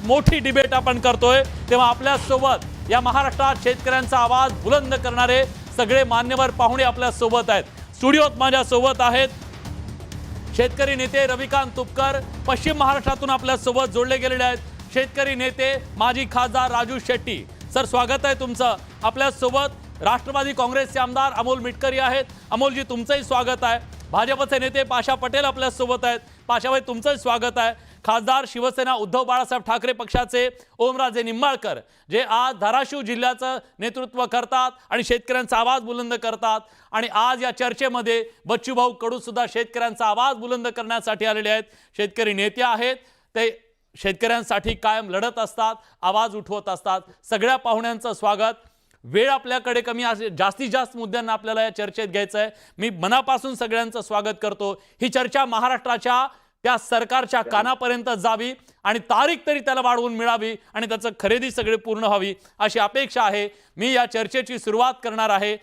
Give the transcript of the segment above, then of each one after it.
मोठी डिबेट आपण करतोय, तेव्हा आपल्या सोबत या महाराष्ट्रात शेतकऱ्यांचा आवाज बुलंद करणारे सगळे मान्यवर पाहुणे आपल्या सोबत आहेत. स्टुडिओत माझ्या सोबत आहेत शेतकरी नेते रविकांत तुपकर, पश्चिम महाराष्ट्रातून आपल्या सोबत जोडले गेलेले आहेत. शेतकरी नेते माजी खासदार राजू शेट्टी. सर, स्वागत आहे तुमचं. आपल्या सोबत राष्ट्रवादी काँग्रेसचे आमदार अमोल मिटकरी आहेत. अमोलजी, तुमचंही स्वागत आहे. भाजपचे नेते पाशा पटेल आपल्या सोबत आहेत. पाशाभाई, तुमचंही स्वागत आहे. खासदार शिवसेना उद्धव बाळासाहेब ठाकरे पक्षाचे ओमराजे निंबाळकर, जे आज धाराशिव जिल्ह्याचं नेतृत्व करतात आणि शेतकऱ्यांचा आवाज बुलंद करतात. आणि आज या चर्चेमध्ये बच्चूभाऊ कडू सुद्धा शेतकऱ्यांचा आवाज बुलंद करण्यासाठी आलेले आहेत. शेतकरी नेते आहेत, ते शेतकऱ्यांसाठी कायम लढत असतात, आवाज उठवत असतात. सगळ्या पाहुण्यांचं स्वागत. वेळ आपल्याकडे कमी आहे, जास्तीत जास्त मुद्द्यांना आपल्याला या चर्चेत घ्यायचं आहे. मी मनापासून सगळ्यांचं स्वागत करतो. ही चर्चा महाराष्ट्राच्या त्या सरकारच्या कानापर्यंत जावी आणि तारीख तरी त्याला वाढवून मिळावी आणि त्याचं खरेदी सगळे पूर्ण व्हावी अशी अपेक्षा आहे. मी या चर्चेची सुरुवात करणार आहे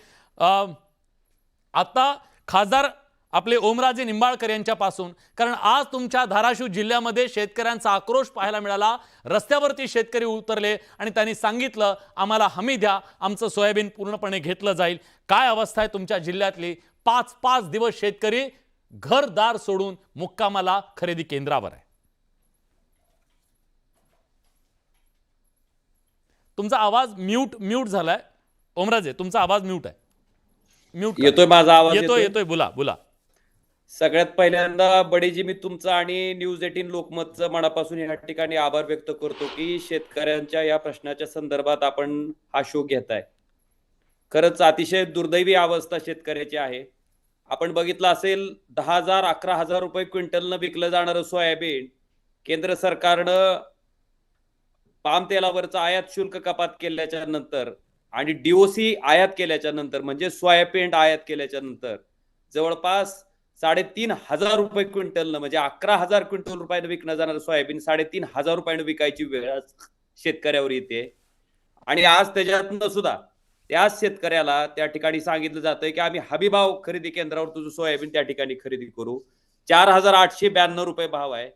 आता खासदार आपले ओमराजे निंबाळकर यांच्यापासून, कारण आज तुमच्या धाराशिव जिल्ह्यामध्ये शेतकऱ्यांचा आक्रोश पाहायला मिळाला. रस्त्यावरती शेतकरी उतरले आणि त्यांनी सांगितलं, आम्हाला हमी द्या, आमचं सोयाबीन पूर्णपणे घेतलं जाईल. काय अवस्था आहे तुमच्या जिल्ह्यातली? 5-5 दिवस शेतकरी घरदार सोडून मुक्कामाला खरेदी केंद्रावर आहे. तुमचा आवाज म्यूट झालाय. ओमराजे, तुमचा आवाज म्यूट आहे. म्यूट येतोय माझा आवाज? येतोय. बोला. सगळ्यात पहिल्यांदा बडेजी, मी तुमचं आणि न्यूज 18 लोकमतचं मनापासून या ठिकाणी आभार व्यक्त करतो की शेतकऱ्यांच्या या प्रश्नाच्या संदर्भात आपण हा शो घेताय. खरंच अतिशय दुर्दैवी अवस्था शेतकऱ्याची आहे. आपण बघितलं असेल, 10,000-11,000 रुपये क्विंटलनं विकलं जाणारं सोयाबीन केंद्र सरकारनं पाम तेलावरचं आयात शुल्क कपात केल्याच्या नंतर आणि डीओसी आयात केल्याच्या नंतर, म्हणजे सोयाबीन आयात केल्याच्या नंतर जवळपास 3,500 रुपये क्विंटलनं, म्हणजे 11,000 क्विंटल रुपयानं विकणं जाणारं सोयाबीन 3,500 रुपयानं विकायची वेळ शेतकऱ्यावर येते. आणि आज त्याच्यातनं सुद्धा त्याच शेतकऱ्याला त्या ठिकाणी सांगितलं जातंय की आम्ही हमीभाव खरेदी केंद्रावर तुझं सोयाबीन त्या ठिकाणी खरेदी करू. 4,892 रुपये भाव आहे.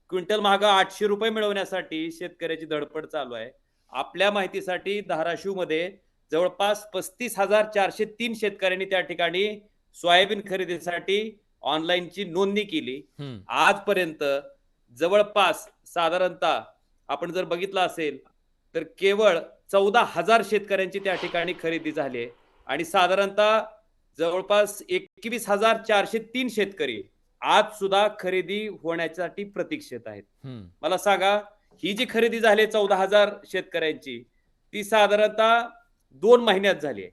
क्विंटल महाग 800 रुपये मिळवण्यासाठी शेतकऱ्याची धडपड चालू आहे. आपल्या माहितीसाठी धाराशिवमध्ये जवळपास 35,403 शेतकऱ्यांनी त्या ठिकाणी सोयाबीन खरेदीसाठी ऑनलाईनची नोंदणी केली. आजपर्यंत जवळपास साधारणतः आपण जर बघितलं असेल तर केवळ 14,000 शेतकऱ्यांची त्या ठिकाणी खरेदी झाली आहे आणि साधारणतः जवळपास 21,403 शेतकरी आज सुद्धा खरेदी होण्यासाठी प्रतीक्षेत आहेत. मला सांगा, ही जी खरेदी झाली 14,000 शेतकऱ्यांची, ती साधारणतः 2 महिन्यात झाली आहे.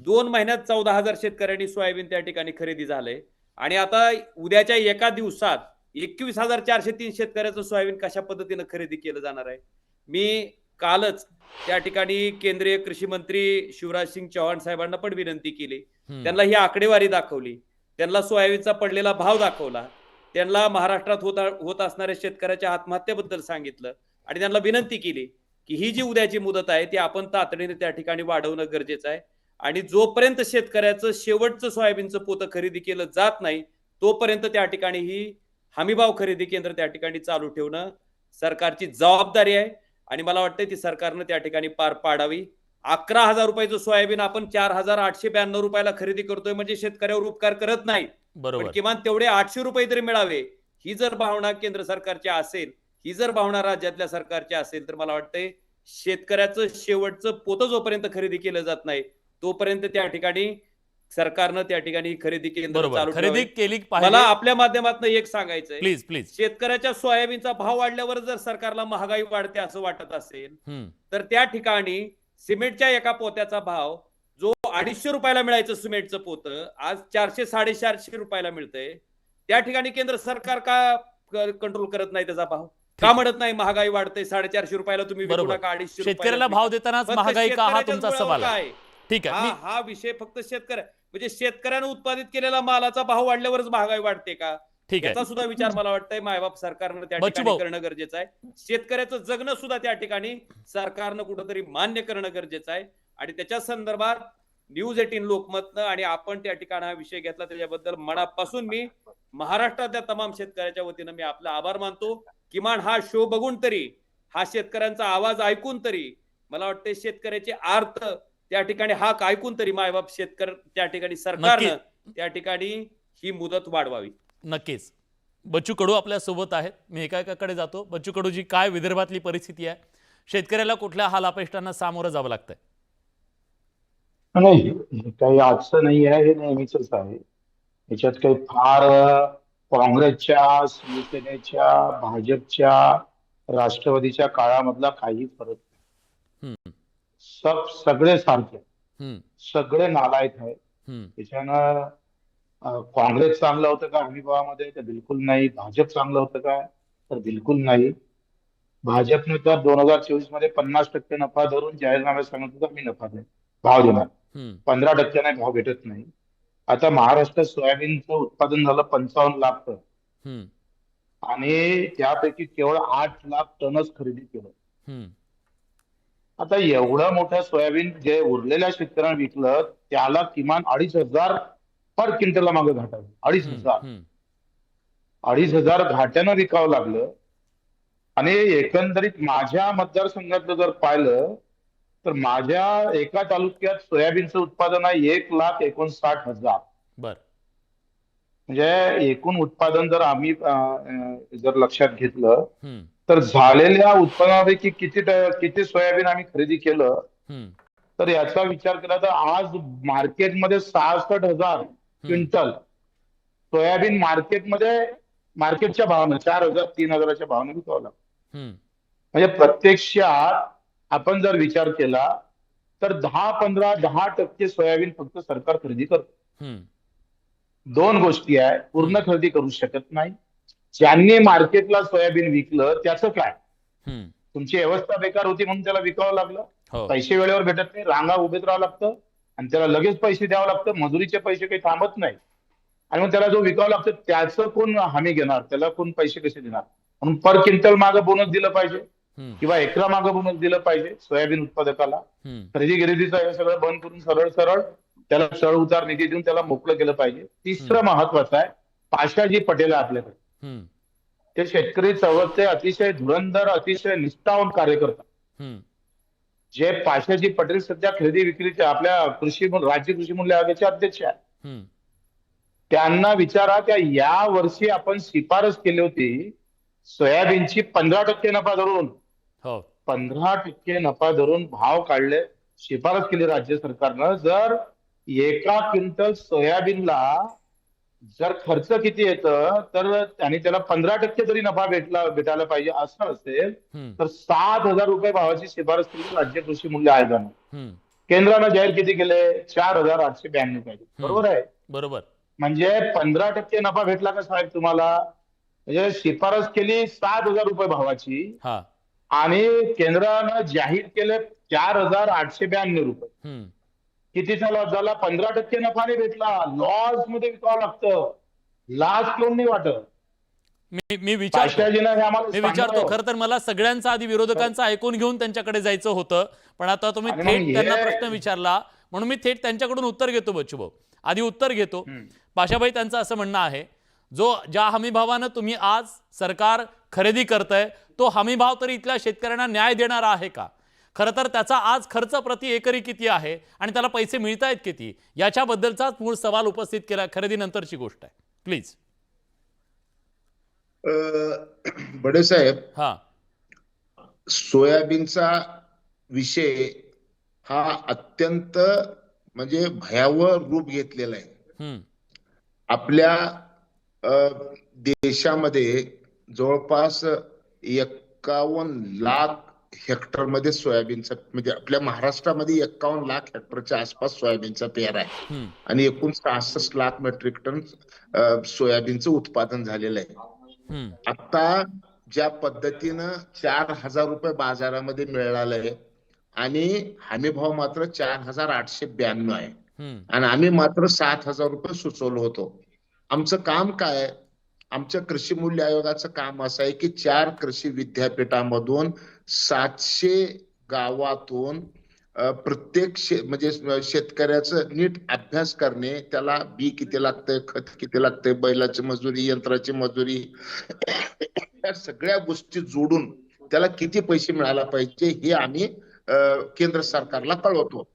2 महिन्यात 14,000 शेतकऱ्यांनी सोयाबीन त्या ठिकाणी खरेदी झालंय. आणि आता उद्याच्या एका दिवसात 21,403 शेतकऱ्याचं सोयाबीन कशा पद्धतीनं खरेदी केलं जाणार आहे? मी कालच त्या ठिकाणी केंद्रीय कृषी मंत्री शिवराज सिंग चौहान साहेबांना पण विनंती केली. त्यांना ही आकडेवारी दाखवली, त्यांना सोयाबीनचा पडलेला भाव दाखवला, त्यांना महाराष्ट्रात होत असणाऱ्या शेतकऱ्याच्या आत्महत्येबद्दल सांगितलं आणि त्यांना विनंती केली की ही जी उद्याची मुदत आहे ती आपण तातडीने त्या ठिकाणी वाढवणं गरजेचं आहे. आणि जोपर्यंत शेतकऱ्याचं शेवटचं सोयाबीनचं पोतं खरेदी केलं जात नाही तोपर्यंत त्या ठिकाणी ही हमीभाव खरेदी केंद्र त्या ठिकाणी चालू ठेवणं सरकारची जबाबदारी आहे आणि मला वाटतं ती सरकारनं त्या ठिकाणी पार पाडावी. 11,000 रुपयाचं सोयाबीन आपण 4,892 रुपयाला खरेदी करतोय म्हणजे शेतकऱ्यावर उपकार करत नाही, पण किमान तेवढे 800 रुपये तरी मिळावे, ही जर भावना केंद्र सरकारची असेल, ही जर भावना राज्यातल्या सरकारची असेल, तर मला वाटतंय शेतकऱ्याचं शेवटचं पोतं जोपर्यंत खरेदी केलं जात नाही तोपर्यंत त्या ठिकाणी सरकारनं त्या ठिकाणी खरेदी केंद्र चालू खरेदी केली. मला आपल्या माध्यमातून एक सांगायचंय, प्लीज, शेतकऱ्याच्या सोयाबीनचा भाव वाढल्यावर जर सरकारला महागाई वाढते असं वाटत असेल तर त्या ठिकाणी सिमेंटच्या एका पोत्याचा भाव जो 250 रुपयाला मिळायचं सिमेंटचं पोतं आज 400-450 रुपयाला मिळतंय. त्या ठिकाणी केंद्र सरकार का कंट्रोल करत नाही त्याचा भाव? का म्हणत नाही महागाई वाढते 450 रुपयाला तुम्ही विकू नका, 250 शेतकऱ्याला भाव देतानाच महागाई का, हा तुमचा सवाल आहे. ठीक आहे, हा विषय फक्त म्हणजे शेतकऱ्यानं उत्पादित केलेला मालाचा भाव वाढल्यावरच महागाई वाढते का? याचा सुद्धा विचार मला वाटतंय मायबाप सरकारनं त्या ठिकाणी करणं गरजेचं आहे. शेतकऱ्याचं जगणं सुद्धा त्या ठिकाणी सरकारनं कुठंतरी मान्य करणं गरजेचं आहे आणि त्याच्या संदर्भात न्यूज 18 लोकमतनं आणि आपण त्या ठिकाणी हा विषय घेतला त्याच्याबद्दल मनापासून मी महाराष्ट्रातल्या तमाम शेतकऱ्याच्या वतीनं मी आपला आभार मानतो. किमान हा शो बघून तरी हा शेतकऱ्यांचा आवाज ऐकून तरी मला वाटते शेतकऱ्याचे आर्त त्या ठिकाणी हाक ऐकून तरी मायबाप शेतकरी त्या ठिकाणी सरकारनं त्या ठिकाणी ही मुदत वाढवावी. नक्कीच. बच्चू कडू आपल्या सोबत आहेत. मी एकाकडे जातो. बच्चू कडूजी, काय विदर्भातली परिस्थिती आहे? शेतकऱ्याला कुठल्या हाल अपेष्टांना सामोरं जावं लागतंय? नाही, हे काही आजचं नाही आहे, हे नेहमीच आहे. याच्यात काही फार काँग्रेसच्या, शिवसेनेच्या, भाजपच्या, राष्ट्रवादीच्या काळामधला काही फरक नाही. हम्म, सगळे सारखे, हम्म, सगळे नालायक आहेत. हम्म, त्याच्यानं काँग्रेस चांगलं होतं का हमीभावामध्ये? तर बिलकुल नाही. भाजप चांगलं होतं का? तर बिलकुल नाही. भाजपने तर 2024 मध्ये 50% नफा धरून जाहीरनाम्यात सांगितलं होतं, मी नफा देईन, भाव देणार. हम्म, 15% भाव भेटत नाही. आता महाराष्ट्रात सोयाबीनचं उत्पादन झालं 55 लाख टन हम्म, आणि त्यापैकी केवळ 8 लाख टनच खरेदी केलं. हम्म, आता एवढं मोठं सोयाबीन जे उरलेल्या शेतकऱ्यांना विकलं, त्याला किमान 2,500 पर क्विंटलला मागे घाटा आहे. 2,500 हम्म, 2,500 घाट्यानं विकावं लागलं. आणि एकंदरीत माझ्या मतदारसंघातलं जर पाहिलं तर माझ्या एका तालुक्यात सोयाबीनचं उत्पादन आहे 1,59,000. बर. म्हणजे एकूण उत्पादन जर आम्ही जर लक्षात घेतलं हम्म, तर झालेल्या उत्पादनापैकी किती सोयाबीन आम्ही खरेदी केलं, हम्म, तर याचा विचार केला तर आज मार्केटमध्ये 66,000 क्विंटल सोयाबीन मार्केटच्या भावानं 4,000 3,000च्या भावानं विकावं लागतं. हम्म, म्हणजे प्रत्यक्षात आपण जर विचार केला तर 10% सोयाबीन फक्त सरकार खरेदी करतं. हम्म, 2 गोष्टी आहे, पूर्ण खरेदी करू शकत नाही. ज्यांनी मार्केटला सोयाबीन विकलं त्याचं काय? हम्म, तुमची व्यवस्था बेकार होती म्हणून त्याला विकावं लागलं. हो, पैसे वेळेवर भेटत नाही, रांगा उभेच राहावं लागतं आणि त्याला लगेच पैसे द्यावं लागतं. मजुरीचे पैसे काही थांबत नाही आणि मग त्याला जो विकावं लागतं त्याचं कोण हमी घेणार? त्याला कोण पैसे कसे देणार? म्हणून पर क्विंटल मागं बोनस दिलं पाहिजे हम्म, किंवा एकरा मागं बोनस दिलं पाहिजे सोयाबीन उत्पादकाला. हम्म, खरेदी गिरेदीचं हे सगळं बंद करून सरळ त्याला चढ उतार निधी देऊन त्याला मोकळं केलं पाहिजे. तिसरं महत्वाचं आहे, पाशाजी पटेल आहे आपल्याकडे. हम्म, ते शेतकरी चळवळीचे अतिशय धुरंधर, अतिशय निष्ठावंत कार्य करतात. हम्म, जे पाशाजी पटेल सध्या खरेदी विक्रीचे आपल्या राज्य कृषी मूल्य आयोगाचे अध्यक्ष आहेत. हम्म, त्यांना विचारा, त्या या वर्षी आपण शिफारस केली होती सोयाबीनची 15% नफा धरून, हो, 15% नफा धरून भाव काढले, शिफारस केली राज्य सरकारनं. जर एका क्विंटल सोयाबीनला जर खर्च किती येतं तर आणि त्याला 15% तरी नफा भेटायला पाहिजे असं असेल हम्म, तर 7,000 रुपये भावाची शिफारस केली राज्य कृषी मूल्य आयोगानं. हम्म, केंद्रानं जाहीर किती केले? 4,892 पाहिजे. बरोबर आहे. बरोबर. म्हणजे 15% नफा भेटला का साहेब तुम्हाला? म्हणजे शिफारस केली 7,000 रुपये भावाची हा, आणि केंद्रानं जाहीर केले 4,892 रुपये. हम्म, कितीचा लॉस झाला? 15% नफा नाही भेटला. लॉस मध्ये विकावं लागतं. लाज कोण नाही वाटत. मी विचारतो पाशाजीनं हे आम्हाला मी विचारतो सांगावं. खरं तर मला सगळ्यांचा आधी विरोधकांचा ऐकून घेऊन त्यांच्याकडे जायचं होतं, पण आता तुम्ही आणि थेट मग त्यांना हे- प्रश्न विचारला म्हणून मी थेट त्यांच्याकडून उत्तर घेतो. बच्चूभाऊ, आधी उत्तर घेतो. पाशाबाई, त्यांचं असं म्हणणं आहे, ज्या हमीभावानं तुम्ही आज सरकार खरेदी करतंय तो हमीभाव तरी इथल्या शेतकऱ्यांना न्याय देणारा आहे का? खरं तर त्याचा आज खर्च प्रति एकरी किती आहे आणि त्याला पैसे मिळतायत किती, याच्याबद्दलचाच मूळ सवाल उपस्थित केला. खरेदी नंतरची गोष्ट आहे. प्लीज. बडे साहेब, हा, सोयाबीनचा विषय हा अत्यंत म्हणजे भयावह रूप घेतलेला आहे. हम्म, आपल्या देशामध्ये जवळपास 51 लाख हेक्टर मध्ये सोयाबीनचा, म्हणजे आपल्या महाराष्ट्रामध्ये 51 लाख हेक्टरच्या आसपास सोयाबीनचा पेर आहे हम्म, आणि एकूण 66 लाख मेट्रिक टन सोयाबीनचं उत्पादन झालेलं आहे. हम्म, आता ज्या पद्धतीनं 4,000 रुपये बाजारामध्ये मिळालंय आणि हमी भाव मात्र 4,892 आहे हम्म, आणि आम्ही मात्र 7,000 रुपये सुचवलो होतो. आमचं काम काय? आमच्या कृषी मूल्य आयोगाचं काम असं आहे की 4 कृषी विद्यापीठामधून 700 गावातून प्रत्येक म्हणजे शेतकऱ्याचं नीट अभ्यास करणे, त्याला बी किती लागतंय, खत किती लागतंय, बैलाची मजुरी, यंत्राची मजुरी, या सगळ्या गोष्टी जोडून त्याला किती पैसे मिळायला पाहिजे हे आम्ही केंद्र सरकारला कळवतो.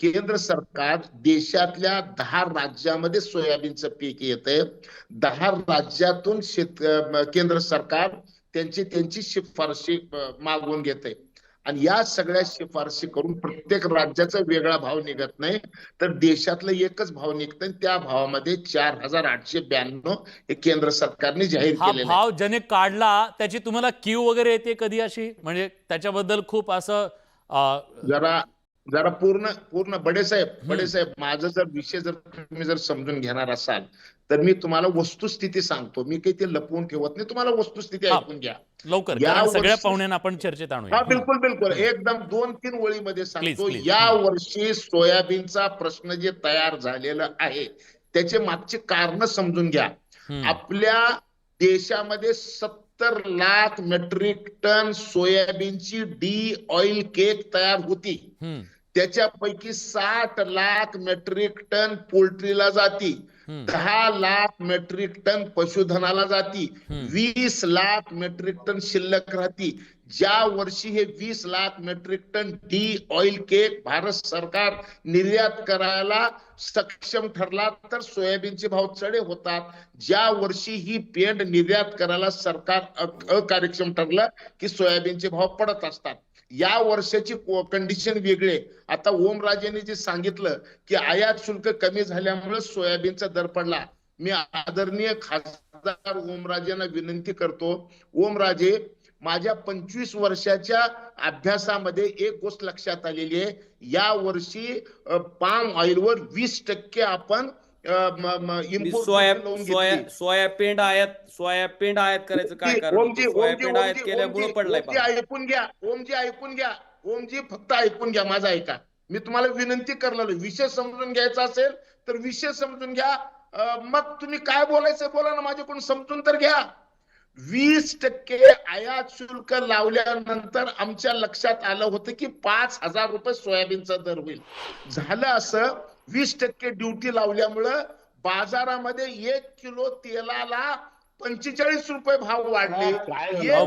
केंद्र सरकार देशातल्या 10 राज्यामध्ये सोयाबीनचं पीक येतंय. 10 राज्यातून केंद्र सरकार त्यांची शिफारशी मागवून घेते आणि या सगळ्या शिफारशी करून प्रत्येक राज्याचा वेगळा भाव निघत नाही, तर देशातलं एकच भाव निघतं. त्या भावामध्ये 4892 हे केंद्र सरकारने जाहीर केलेलं आहे. भाव ज्याने काढला त्याची तुम्हाला क्यू वगैरे येते कधी अशी, म्हणजे त्याच्याबद्दल खूप असं जरा पूर्ण बडेसाहेब माझा जर विषय जर तुम्ही जर समजून घेणार असाल तर मी तुम्हाला वस्तुस्थिती सांगतो. मी काही ते लपवून ठेवत नाही, तुम्हाला वस्तुस्थिती ऐकून घ्या लवकर, कारण सगळ्या पाहुण्यांना आपण चर्चेत आणूया. हा बिलकुल एकदम 2-3 ओळीमध्ये सांगतो. Please. या वर्षी सोयाबीनचा प्रश्न जे तयार झालेला आहे त्याचे मागचे कारण समजून घ्या. आपल्या देशामध्ये 70 लाख मेट्रिक टन सोयाबीनची डी ऑइल केक तयार होती. त्याच्यापैकी 60 लाख मेट्रिक टन पोल्ट्रीला जाती, 10 लाख मेट्रिक टन पशुधनाला जाती, 20 लाख मेट्रिक टन शिल्लक राहती. ज्या वर्षी हे 20 lakh metric ton de oil cake Bharat सरकार निर्यात करायला सक्षम ठरला तर सोयाबीनचे भाव चढे होतात. ज्या वर्षी ही पेंड निर्यात करायला सरकार अकार्यक्षम ठरलं की सोयाबीनचे भाव पडत असतात. या वर्षाची कंडिशन वेगळी. आता ओमराजेंनी जे सांगितलं की आयात शुल्क कमी झाल्यामुळे सोयाबीनचा दर पडला, मी आदरणीय खासदार ओमराजेंना विनंती करतो, ओमराजे माझ्या 25 वर्षाच्या अभ्यासामध्ये एक गोष्ट लक्षात आलेली आहे, या वर्षी पाम ऑइलवर 20% आपण सोयाबीन आयात करायचं काय कारण? सोयाबीन आयात केल्यामुळे पडलाय. ओमजी फक्त ऐकून घ्या, माझा ऐका. मी तुम्हाला विनंती करलेलो, विषय समजून घ्यायचा असेल तर विषय समजून घ्या, मग तुम्ही काय बोलायचं बोला ना, माझ्याकडून समजून तर घ्या. 20% आयात शुल्क लावल्यानंतर आमच्या लक्षात आलं होतं की 5,000 रुपये सोयाबीनचा दर होईल. झालं असं, 20% ड्युटी लावल्यामुळं बाजारामध्ये 1 किलो तेलाला 45 रुपये भाव वाढले.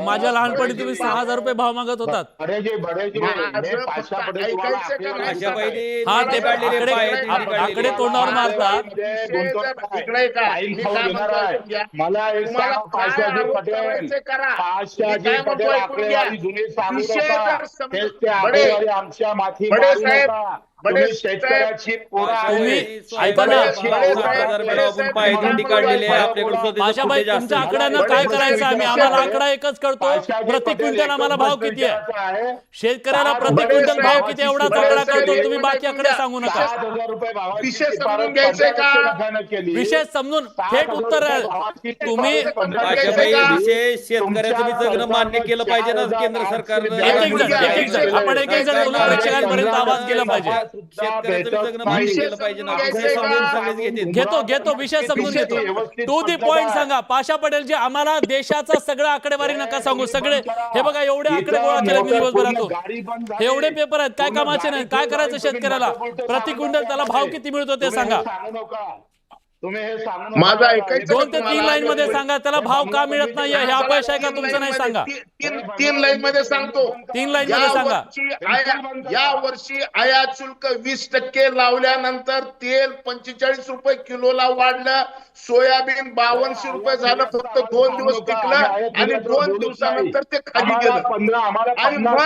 माझ्या लहानपणी तुम्ही 6,000 रुपये भाव मागत होतात. आकडे तोंडावर मारतात. मला आमच्या माथी शेतकऱ्याची ऐका ना भाषाबाई, तुमच्या आकड्यांना काय करायचं आम्ही? आम्हाला आकडा एकच कळतो, प्रति क्विंटल आम्हाला भाव किती आहे, शेतकऱ्याला प्रति क्विंटल भाव किती एवढाच आकडा कळतो. तुम्ही बाकी आकडे सांगू नका. विशेष समजून थेट उत्तर तुम्ही शेतकऱ्याचं जगणं मान्य केलं पाहिजे ना केंद्र सरकारनं. आपण एक जण प्रेक्षकांपर्यंत आवाज गेला पाहिजे. घेतो विषय समजून घेतो. टू दी पॉइंट सांगा. पाशा पटेल जी, आम्हाला देशाचा सगळं आकडेवारी नका सांगू. सगळे हे बघा एवढे आकडे गोळा केले मी दिवसभरातून, हे एवढे पेपर आहेत, काय कामाचे नाही. काय करायचं शेतकऱ्याला? प्रति क्विंटल त्याला भाव किती मिळतो ते सांगा. माझा 2 ते 3 लाईन मध्ये सांगा त्याला भाव का मिळत नाही. हे अपयश आहे का तुमचं? नाही सांगा. 3 लाईन मध्ये सांगतो. 3 लाईन मध्ये सांगा. या वर्षी आयात शुल्क 20% लावल्यानंतर तेल 45 रुपये किलोला वाढलं, सोयाबीन 5200 रुपये झालं. फक्त 2 दिवस टिकलं आणि 2 दिवसानंतर ते खाली गेलं. आणि मग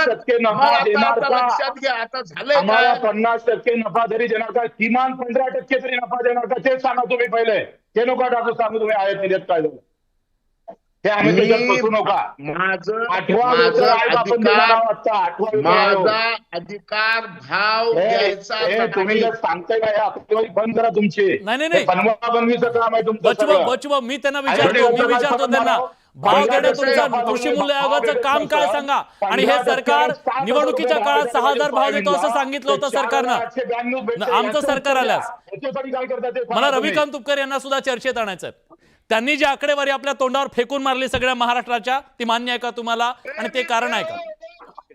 लक्षात घ्या, आता झालंय काय? 50% नफा जरी देणार का, किमान 15% तरी नफा देणार का, ते सांगा तुम्ही पहिले. हे नका टाकू सांगू तुम्ही आयात निर्यात काय झालं हे आम्ही त्याच्यात बसू नका. माझा अधिकार भाव द्यायचा. तुम्ही जर सांगताय का आकडेवारी बंद करा तुमची. नाही बनवाबनवीचं काम आहे तुमचं. बचवा मी त्यांना विचारतो त्यांना भाव देणे तुमचं कृषी मूल्य आयोगाचं काम काय सांगा. आणि हे सरकार निवडणुकीच्या काळात 6,000 भाव देतो असं सांगितलं होतं सरकारनं. आमचं सरकार आल्यास मला रविकांत तुपकर यांना सुद्धा चर्चेत आणायचं. त्यांनी जी आकडेवारी आपल्या तोंडावर फेकून मारली सगळ्या महाराष्ट्राच्या, ती मान्य आहे का तुम्हाला? आणि ते कारण आहे का?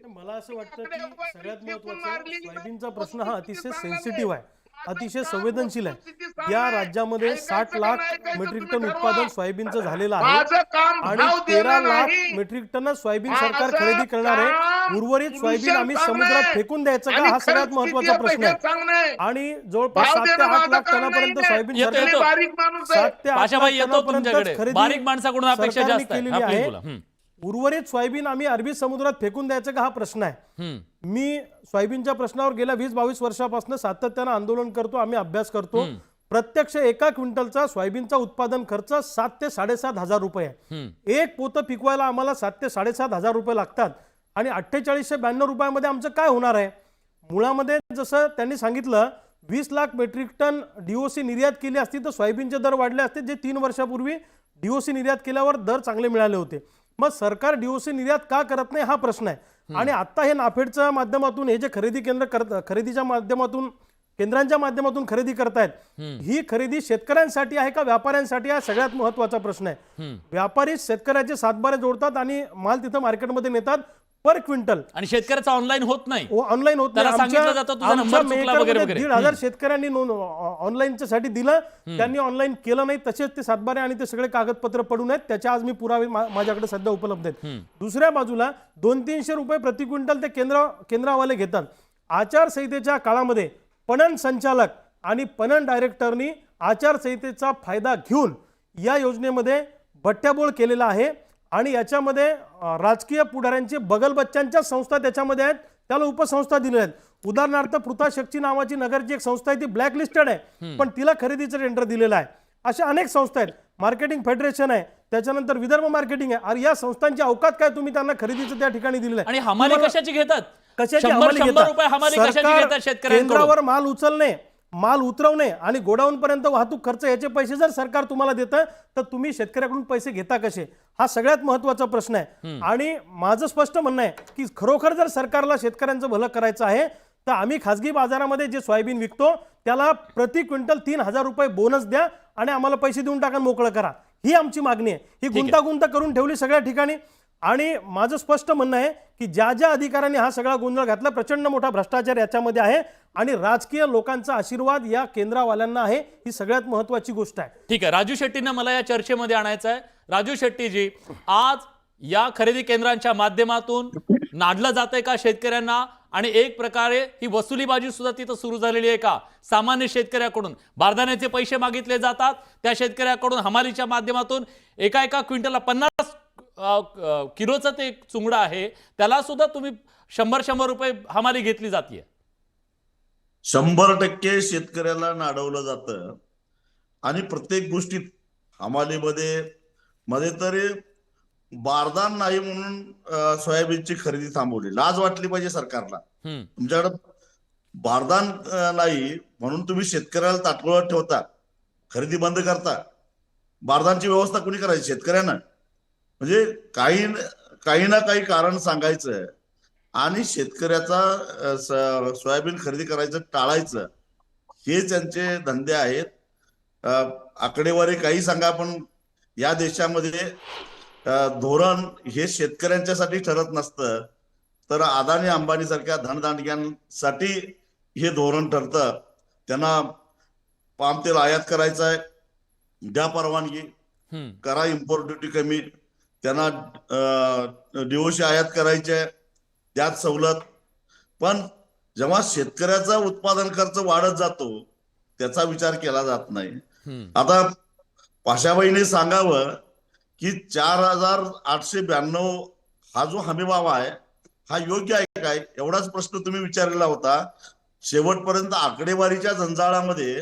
मला असं वाटतं की सगळ्यात महत्त्वाचं सोयाबीनचा प्रश्न हा अतिशय सेन्सिटिव्ह आहे. अतिशय संवेदनशील आहे। या राज्यामध्ये 60 लाख मेट्रिक टन उत्पादन सोयाबीनचं झालेलं आहे आणि 13 लाख मेट्रिक टन सोयाबीन सरकार खरेदी करणार आहे। उर्वरित सोयाबीन आम्ही समुद्रात फेकून द्यायचं का, हा सगळ्यात महत्वाचा प्रश्न आहे। आणि जवळपास 7 ते 8 लाख टनापर्यंत सोयाबीन सरकार 7 ते 8 लाख टनापर्यंत खरेदी बारीक माणसाकडून अपेक्षा सरकारने जास्त आहे. केलेली हा, please आहे। बोला. उर्वरित सोयाबीन आम्ही अरबी समुद्रात फेकून द्यायचं का, हा प्रश्न आहे। मी सोयाबीनच्या प्रश्नावर गेल्या 20-22 वर्षापासून सातत्यानं आंदोलन करतो, आम्ही अभ्यास करतो। प्रत्यक्ष एका क्विंटलचा सोयाबीनचा उत्पादन खर्च 7 ते 7.5 हजार रुपये आहे। एक पोतं पिकवायला आम्हाला 7 ते 7.5 हजार रुपये लागतात आणि 4892 रुपयामध्ये आमचं काय होणार आहे? मुळामध्ये जसं त्यांनी सांगितलं 20 लाख मेट्रिक टन DOC निर्यात केली असती तर सोयाबीनचे दर वाढले असते, जे 3 वर्षापूर्वी DOC निर्यात केल्यावर दर चांगले मिळाले होते। मग सरकार DOC निर्यात का करत नाही, हा प्रश्न आहे। आणि आता हे नाफेडच्या माध्यमातून हे जे खरेदी केंद्र खरेदीच्या माध्यमातून केंद्रांच्या माध्यमातून खरेदी करतायत, ही खरेदी शेतकऱ्यांसाठी आहे का व्यापाऱ्यांसाठी, हा सगळ्यात महत्वाचा प्रश्न आहे। व्यापारी शेतकऱ्याचे सातबारे जोडतात आणि माल तिथं मार्केटमध्ये नेतात पर क्विंटल, आणि शेतकऱ्याचा ऑनलाईन होत नाही, ऑनलाईन होत नाही। सांगितलं जातं तुझा नंबर चुकला वगैरे वगैरे। 1,500 शेतकऱ्यांनी ऑनलाईनच्या साठी दिलं, त्यांनी ऑनलाईन केलं नाही, तसेच ते सातबारे आणि ते सगळे कागदपत्र पडून आहेत, त्याच्या आज मी पुरावे माझ्याकडे सध्या उपलब्ध आहेत। दुसऱ्या बाजूला 200-300 रुपये प्रति क्विंटल ते केंद्रावाले घेतात। आचारसंहितेच्या काळामध्ये पणन संचालक आणि पणन डायरेक्टरनी आचारसंहितेचा फायदा घेऊन या योजनेमध्ये बट्ट्याबोळ केलेला आहे आणि याच्यामध्ये राजकीय पुढाऱ्यांचे बगलबच्च्यांच्या संस्था त्याच्यामध्ये आहेत, त्याला उपसंस्था दिल्या आहेत। उदाहरणार्थ पृथाशक्ती नावाची नगरची एक संस्था आहे, ती ब्लॅक लिस्टेड आहे, पण तिला खरेदीचं टेंडर दिलेलं आहे। अशा अनेक संस्था आहेत, मार्केटिंग फेडरेशन आहे, त्याच्यानंतर विदर्भ मार्केटिंग आहे। आणि या संस्थांची अवकात काय, तुम्ही त्यांना खरेदीचं त्या ठिकाणी दिलेलं आहे। आणि हमाली कशाची घेतात? कशाची 100 हमाली रुपये हमाली कशाची सरकार घेतात शेतकऱ्यांकडून? केंद्रावर माल उचलणे, माल उतरवणे आणि गोडाऊन पर्यंत वाहतूक खर्च याचे पैसे जर सरकार तुम्हाला देतं तर तुम्ही शेतकऱ्याकडून पैसे घेता कसे, हा सगळ्यात महत्वाचा प्रश्न आहे। आणि माझं स्पष्ट म्हणणं आहे की खरोखर जर सरकारला शेतकऱ्यांचं भलं करायचं आहे तर आम्ही खासगी बाजारामध्ये जे सोयाबीन विकतो त्याला प्रति क्विंटल 3,000 रुपये बोनस द्या आणि आम्हाला पैसे देऊन टाका, मोकळं करा, ही आमची मागणी आहे। ही गुंतागुंत करून ठेवली सगळ्या ठिकाणी। आणि माझं स्पष्ट म्हणणं आहे की ज्या ज्या अधिकाऱ्यांनी हा सगळा गोंधळ घातला, प्रचंड मोठा भ्रष्टाचार याच्यामध्ये आहे आणि राजकीय लोकांचा आशीर्वाद या केंद्रावाल्यांना आहे, ही सगळ्यात महत्वाची गोष्ट आहे। ठीक आहे, राजू शेट्टींना मला या चर्चेमध्ये आणायचं आहे। राजू शेट्टीजी, आज या खरेदी केंद्रांच्या माध्यमातून नाडलं जातंय का शेतकऱ्यांना? आणि एक प्रकारे ही वसुलीबाजी सुद्धा तिथं सुरू झालेली आहे का? सामान्य शेतकऱ्याकडून बारदाण्याचे पैसे मागितले जातात, त्या शेतकऱ्याकडून हमालीच्या माध्यमातून एका क्विंटलला 50 किलोचं ते चुंगडा आहे, त्याला सुद्धा तुम्ही 100 रुपये हमाली घेतली जाते। 100% शेतकऱ्याला नाडवलं जातं आणि प्रत्येक गोष्टीत हमालीमध्ये तरी बारदान नाही म्हणून सोयाबीनची खरेदी थांबवली। लाज वाटली पाहिजे सरकारला। तुमच्याकडे बारदान नाही म्हणून तुम्ही शेतकऱ्याला ताटकळत ठेवता, खरेदी बंद करता। बारदानची व्यवस्था कोणी करायची? शेतकऱ्यांना। म्हणजे काही ना काही कारण सांगायचं आणि शेतकऱ्याचा सोयाबीन खरेदी करायचं टाळायचं, हे त्यांचे धंदे आहेत। आकडेवारी काही सांगा, पण या देशामध्ये धोरण हे शेतकऱ्यांच्यासाठी ठरत नसतं, तर अदानी अंबानी सारख्या धनदांडग्यांसाठी हे धोरण ठरतं। त्यांना पाम तेल आयात करायचं आहे, द्या परवानगी, करा इम्पोर्ट ड्युटी कमी, त्यांना DOC आयात करायचे, त्यात सवलत। पण जेव्हा शेतकऱ्याचा उत्पादन खर्च वाढत जातो त्याचा विचार केला जात नाही। आता पाशाबाईने सांगावं की 4,892 हा जो हमीभाव आहे हा योग्य आहे काय, एवढाच प्रश्न तुम्ही विचारलेला होता। शेवटपर्यंत आकडेवारीच्या जंजाळामध्ये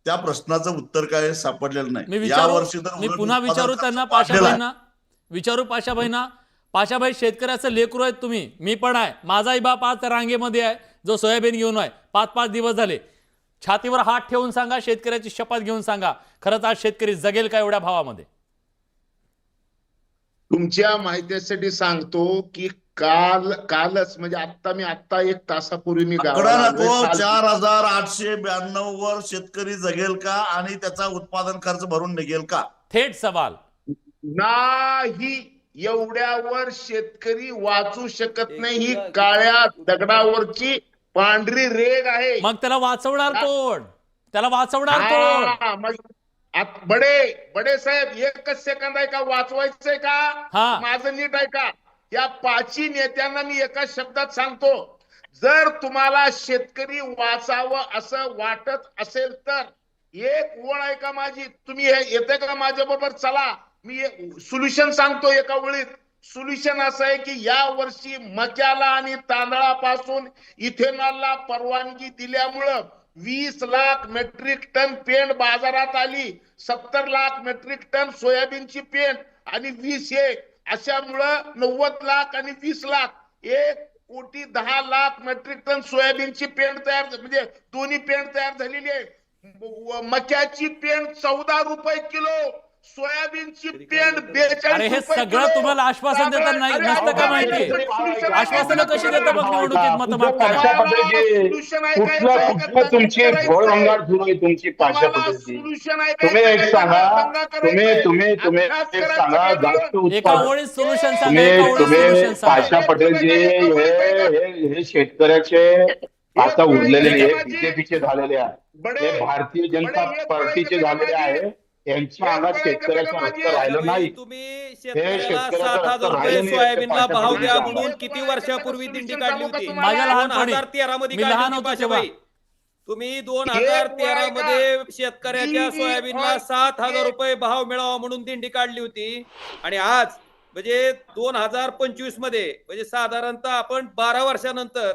त्या प्रश्नाचं उत्तर काय सापडलेलं नाही। या वर्षी तर मी पुन्हा विचारू त्यांना, पाशाबाईंना विचारू। पाशाबाई, शेतकऱ्याचं लेकरू आहेत तुम्ही, मी पण आहे, माझाही बाप आज रांगेमध्ये आहे जो सोयाबीन घेऊन आहे। 5-5 दिवस झाले। छातीवर हात ठेवून सांगा, शेतकऱ्याची शपथ घेऊन सांगा, खरंच आज शेतकरी जगेल का एवढ्या भावामध्ये? तुमच्या माहितीसाठी सांगतो की कालच म्हणजे आता 1 तासापूर्वी मी गावाला 4,892 वर शेतकरी जगेल का आणि त्याचा उत्पादन खर्च भरून निघेल का? थेट सवाल नाही। एवढ्यावर शेतकरी वाचू शकत नाही, ही काळ्या दगडावरची पांढरी रेग आहे। मग त्याला वाचवणार कोण? त्याला वाचवणार कोण? हा, मग बडे साहेब, एकच सेकंद आहे का, वाचवायचंय हा. का? माझं नीट आहे का? या पाची नेत्यांना मी एका शब्दात सांगतो, जर तुम्हाला शेतकरी वाचावं असं वाटत असेल तर एक ओळ आहे का माझी, तुम्ही येते का माझ्या बरोबर? चला, मी सोल्युशन सांगतो एका ओळीत. सोल्युशन असं आहे की या वर्षी मक्याला आणि तांदळापासून इथेनॉलला परवानगी दिल्यामुळं 20 लाख मेट्रिक टन पेंड बाजारात आली, 70 लाख मेट्रिक टन सोयाबीनची पेंड आणि 20 अशामुळं 90 लाख आणि 20 लाख 1,10,00,000 मेट्रिक टन सोयाबीनची पेंड तयार, म्हणजे दोन्ही पेंड तयार झालेली आहे. मक्याची पेंड 14 रुपये किलो, सोयाबीनची पेंड 42 अरे हे सगळं तुम्हाला आश्वासन देतात नाही, नसतं का माहिती? आश्वासनं कशी देतं मग निवडणुकीत मत पाशा मागताना? पटेलजी, कुठलं तुमची घोळभंगाट सुरू आहे तुमची पाशा पटेलजी? तुम्ही एक सांगा, तुम्ही एक सांगा, जास्त एका उत्पादन ओळीत सोल्युशन सांगा, एका ओळीत तुम्ही सोल्युशन सांगा. पाशा पटेलजी, हे शेतकऱ्याचे आता उरलेले हे बीजेपीचे झालेले आहे, हे भारतीय जनता पार्टीचे झालेले आहे. यांच्या अंगात शेतकऱ्याचं रक्त राहिलं नाही. तुम्ही शेतकऱ्याला शेतकऱ्याला 7,000 रुपये सोयाबीनला भाव द्या म्हणून किती वर्षापूर्वी दिंडी काढली होती? माझ्या लहानपणी 2013 मध्ये मी लहान काढली होतो होती तेव्हा. पाशाबाई. तुम्ही 2013 मध्ये शेतकऱ्याच्या सोयाबीनला 7,000 रुपये भाव मिळावा म्हणून दिंडी काढली होती. आणि आज म्हणजे 2025 मध्ये म्हणजे साधारणतः आपण 12 वर्षानंतर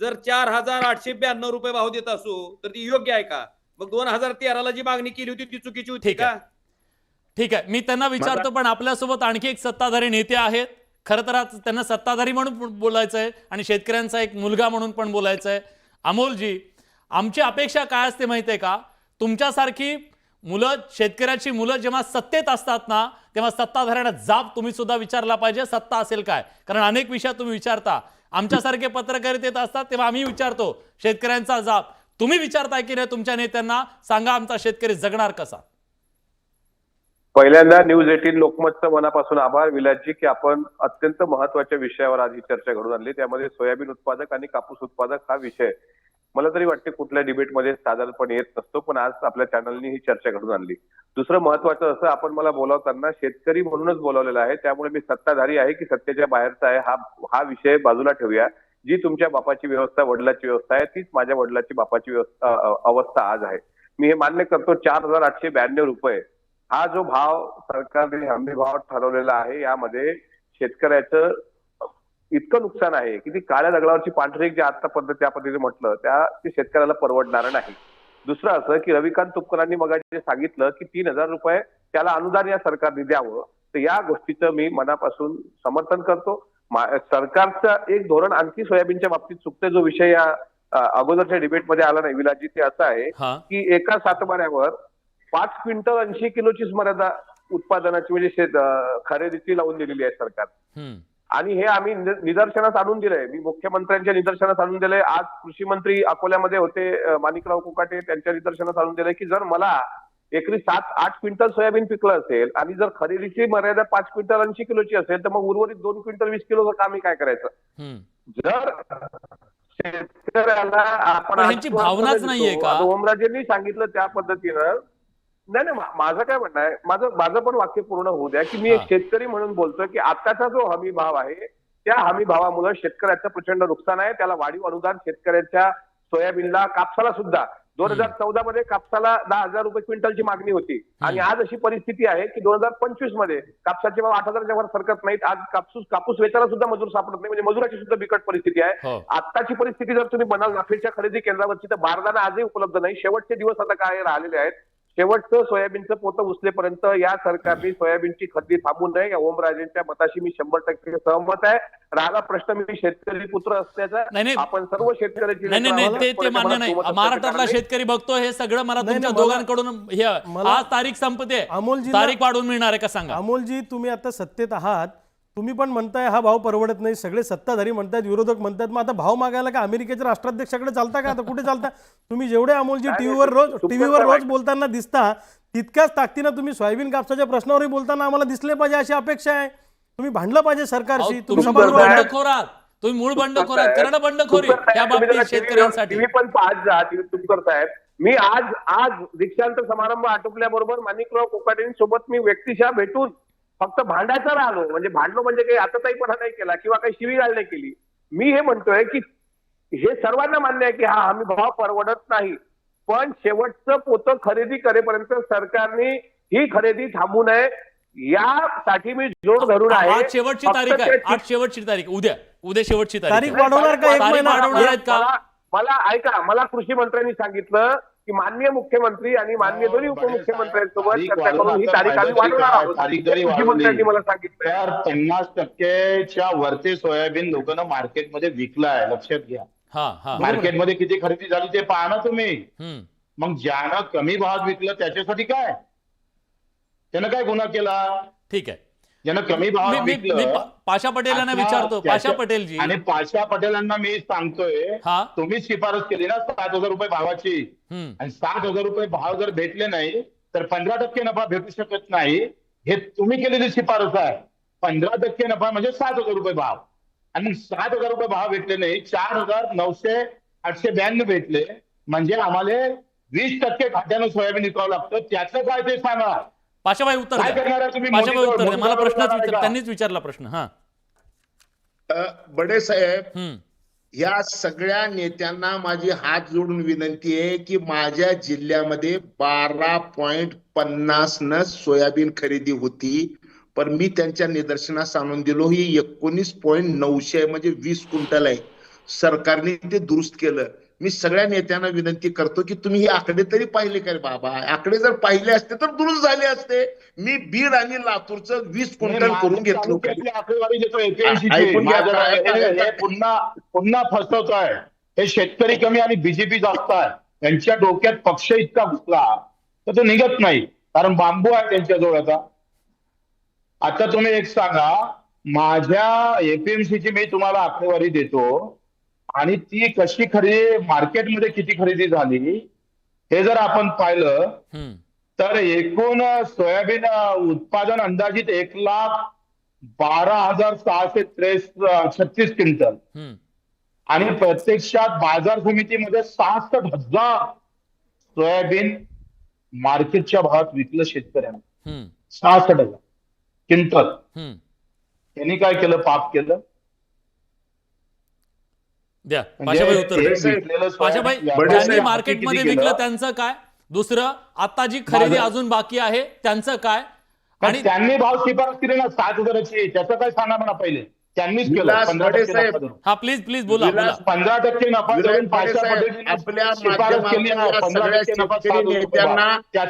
जर 4,892 रुपये भाव देत असू तर ती योग्य आहे का? मग 2013ला जी मागणी केली होती ती चुकीची होती ठीक का? आहे, ठीक आहे, मी त्यांना विचारतो. पण आपल्यासोबत आणखी एक सत्ताधारी नेते आहेत. खरं तर आज त्यांना सत्ताधारी म्हणून बोलायचं आहे आणि शेतकऱ्यांचा एक मुलगा म्हणून पण बोलायचं आहे. अमोलजी, आमची अपेक्षा काय असते माहिती आहे का? तुमच्यासारखी मुलं, शेतकऱ्याची मुलं जेव्हा सत्तेत असतात ना, तेव्हा सत्ताधाऱ्यांना जाब तुम्ही सुद्धा विचारला पाहिजे, सत्ता असेल काय? कारण अनेक विषय तुम्ही विचारता. आमच्यासारखे पत्रकारितेत असतात तेव्हा आम्ही विचारतो शेतकऱ्यांचा जाब. तुम्ही विचारताय की नाही तुमच्या नेत्यांना? सांगा, आमचा शेतकरी जगणार कसा? पहिल्यांदा न्यूज 18 लोकमतचं मनापासून आभार विलासजी, की आपण अत्यंत महत्वाच्या विषयावर आज ही चर्चा घडून आणली. त्यामध्ये सोयाबीन उत्पादक आणि कापूस उत्पादक हा विषय मला तरी वाटते कुठल्या डिबेटमध्ये साधारणपणे येत नसतो, पण आज आपल्या चॅनलनी ही चर्चा घडून आणली. दुसरं महत्वाचं असं, आपण मला बोलावताना शेतकरी म्हणूनच बोलावलेला आहे, त्यामुळे मी सत्ताधारी आहे की सत्तेच्या बाहेरचा आहे हा विषय बाजूला ठेवूया. जी तुमच्या बापाची व्यवस्था, वडिलाची व्यवस्था आहे, तीच माझ्या वडिलाची बापाची अवस्था आज आहे. मी हे मान्य करतो. 4,892 रुपये हा जो भाव सरकारने हमी भाव ठरवलेला आहे, यामध्ये शेतकऱ्याचं इतकं नुकसान आहे की ती काळ्या दगडावरची पांढरी जे आता त्या पद्धतीने म्हटलं ते शेतकऱ्याला परवडणार नाही. दुसरं असं की रविकांत तुपकरांनी मगाशी सांगितलं की 3,000 रुपये त्याला अनुदान या सरकारने द्यावं, तर या गोष्टीचं मी मनापासून समर्थन करतो. सरकारचं एक धोरण आणखी सोयाबीनच्या बाबतीत चुकते, जो विषय या अगोदरच्या डिबेटमध्ये आला नाही विलासजी, ते असं आहे की एका सातबाऱ्यावर 5 क्विंटल 80 किलोचीच मर्यादा उत्पादनाची म्हणजे खरेदीची लावून दिलेली आहे सरकार. आणि हे आम्ही निदर्शनास आणून दिलंय. मी मुख्यमंत्र्यांच्या निदर्शनास आणून दिलंय. आज कृषी मंत्री अकोल्यामध्ये होते, माणिकराव कोकाटे, त्यांच्या निदर्शनास आणून दिलंय की जर मला एकरी 7-8 क्विंटल सोयाबीन पिकलं असेल आणि जर खरेदीची मर्यादा 5 क्विंटल 80 किलोची असेल, तर मग उर्वरित 2 क्विंटल 20 किलो काम काय करायचं? जर शेतकऱ्याला आपण ह्यांची भावनाच नाहीये का? ओमराजेंनी सांगितलं त्या पद्धतीनं, नाही, माझं काय म्हणणं आहे, माझं पण वाक्य पूर्ण होऊ द्या की मी एक शेतकरी म्हणून बोलतोय की आताचा जो हमी भाव आहे त्या हमी भावामुळे शेतकऱ्याचं प्रचंड नुकसान आहे. त्याला वाढीव अनुदान शेतकऱ्याच्या सोयाबीनला, कापसाला सुद्धा 2014 मध्ये कापसाला 10,000 रुपये क्विंटलची मागणी होती आणि आज अशी परिस्थिती आहे की 2025 मध्ये कापसाचे भाव 8,000च्या वर सरकत नाहीत. आज कापूस वेचायला सुद्धा मजूर सापडत नाही, म्हणजे मजुराची सुद्धा बिकट परिस्थिती आहे. आताची परिस्थिती जर तुम्ही म्हणाल नाफेडच्या खरेदी केंद्रावरची, तर बारदाना आजही उपलब्ध नाही. शेवटचे दिवस आता काय राहिलेले आहेत. शेवटचं सोयाबीनचं पोतं उचलेपर्यंत या सरकारने सोयाबीनची खरेदी थांबू नये. या ओमराजेंच्या मताशी मी 100% सहमत आहे. राहिला प्रश्न मी शेतकरी पुत्र असण्याचा, आपण सर्व शेतकऱ्याची ते मान्य नाही. महाराष्ट्रातला शेतकरी बघतो हे सगळं. मला तुमच्या दोघांकडून आज तारीख संपते, तारीख वाढवून मिळणार आहे का सांगा? अमोलजी, तुम्ही आता सत्तेत आहात, तुम्ही पण म्हणताय हा भाव परवडत नाही, सगळे सत्ताधारी म्हणतात, विरोधक म्हणतात, मग आता भाव मागायला का अमेरिकेच्या राष्ट्राध्यक्षाकडे चालता का? आता कुठे चालता तुम्ही? जेवढे अमोलजी टीव्हीवर रोज बोलताना दिसता, तितक्याच ताकदीनं तुम्ही सोयाबीन कापसाच्या प्रश्नावरही बोलताना आम्हाला दिसले पाहिजे अशी अपेक्षा आहे. तुम्ही भांडलं पाहिजे सरकारशी. तुम्ही मूळ बंडखोरात, कर्ण बंडखोरी या बाबतीत शेतकऱ्यांसाठी. तुम्ही पण पाहत जा तुपकर साहेब, मी आज दीक्षांत समारंभ आटोपल्याबरोबर माणिकराव कोकाटेंसोबत मी व्यक्तिशः भेटून फक्त भांडायचं राहिलो, म्हणजे भांडलो म्हणजे काही आताताईपणा नाही केला किंवा काही शिवीगाळ नाही केली. मी हे म्हणतोय की हे सर्वांना मान्य आहे की हा हमी भाव परवडत नाही, पण शेवटचं पोतं खरेदी करेपर्यंत सरकारने ही खरेदी थांबू नये यासाठी मी जोर धरून आहे. आज शेवटची तारीख आहे, आज शेवटची तारीख, उद्या शेवटची तारीख आहे. वाढवणार का? एक तारीख महिना वाढवणार आहेत का? मला ऐका, मला कृषी मंत्र्यांनी सांगितलं की माननीय मुख्यमंत्री आणि माननीय दोन्ही उपमुख्यमंत्र्यांसोबत चर्चा करून ही तारीख आम्ही वाढवणार आहोत. कृषी मंत्र्यांनी मला सांगितलं. तर 50%च्या वरती सोयाबीन लोकांना मार्केटमध्ये विकलाय, लक्षात घ्या. मार्केटमध्ये किती खरेदी झाली ते पहा ना तुम्ही. मग ज्यानं कमी भावात विकलं त्याच्यासाठी काय, त्यानं काय गुन्हा केला? ठीक आहे, ज्यानं कमी भावात विकलं. पाशा पटेलांना विचारतो. पाशा पटेलजी आणि पाशा पटेलांना मी सांगतोय, तुम्ही शिफारस केली ना 7,000 रुपये भावाची, आणि 7,000 रुपये भाव जर भेटले नाही तर 15% नफा भेटू शकत नाही. हे तुम्ही केलेली शिफारस आहे. 15% नफा म्हणजे 7,000 रुपये भाव, आणि 7,000 रुपये भाव भेटले नाही, 4,900-892 भेटले, म्हणजे आम्हाला 20% खात्यानं सोयाबीन विकावं लागतं. त्याचं काय ते सांगा. पाशाबाई उत्तर काय द्या. करणार आहे तुम्ही? पाशाबाई उत्तर द्या. मला मोदी प्रश्नच सरकार त्यांनीच विचारला प्रश्न. बडे साहेब, या सगळ्या नेत्यांना माझी हात जोडून विनंती आहे की माझ्या जिल्ह्यामध्ये 12.50 न सोयाबीन खरेदी होती, पण मी त्यांच्या निदर्शनास आणून दिलो ही 19.900 आहे, म्हणजे 20 क्विंटल आहे. सरकारने ते दुरुस्त केलं. मी सगळ्या नेत्यांना विनंती करतो की तुम्ही हे आकडे तरी पाहिले का बाबा? आकडे जर पाहिले असते तर दुरुस्त झाले असते. मी बीड आणि लातूरचं 20 क्विंटल करून घेतलो. आकडेवारी देतो हे पुन्हा फसवतोय. हे शेतकरी कमी आणि बीजेपी जास्त आहे. त्यांच्या डोक्यात पक्ष इतका घुसला तर तो निघत नाही, कारण बांबू आहे त्यांच्याजवळ. आता तुम्ही एक सांगा, माझ्या एपीएमसीची मी तुम्हाला आकडेवारी देतो, आणि ती कशी खरेदी, मार्केटमध्ये किती खरेदी झाली हे जर आपण पाहिलं तर एकूण सोयाबीन उत्पादन अंदाजित 1,12,636 क्विंटल, आणि प्रत्यक्षात बाजार समितीमध्ये 66,000 सोयाबीन मार्केटच्या भावात विकलं शेतकऱ्यांना. 66,000 क्विंटल. त्यांनी काय केलं? पाप केलं. द्या पाशाबाई उत्तर द्या. पाशाबाई, ज्यांनी मार्केटमध्ये विकलं त्यांचं काय? दुसरं, आता जी खरेदी अजून बाकी आहे त्यांचं काय? आणि त्यांनी भाव शिफारस केली ना 7,000ची, त्याचं काय सांगा मला पहिले. त्यांनीच केलं. 15% हा, प्लीज बोला. 15% नफा देऊन पाशा पटेल आपल्या शिफारस केली ना, 15% नफा.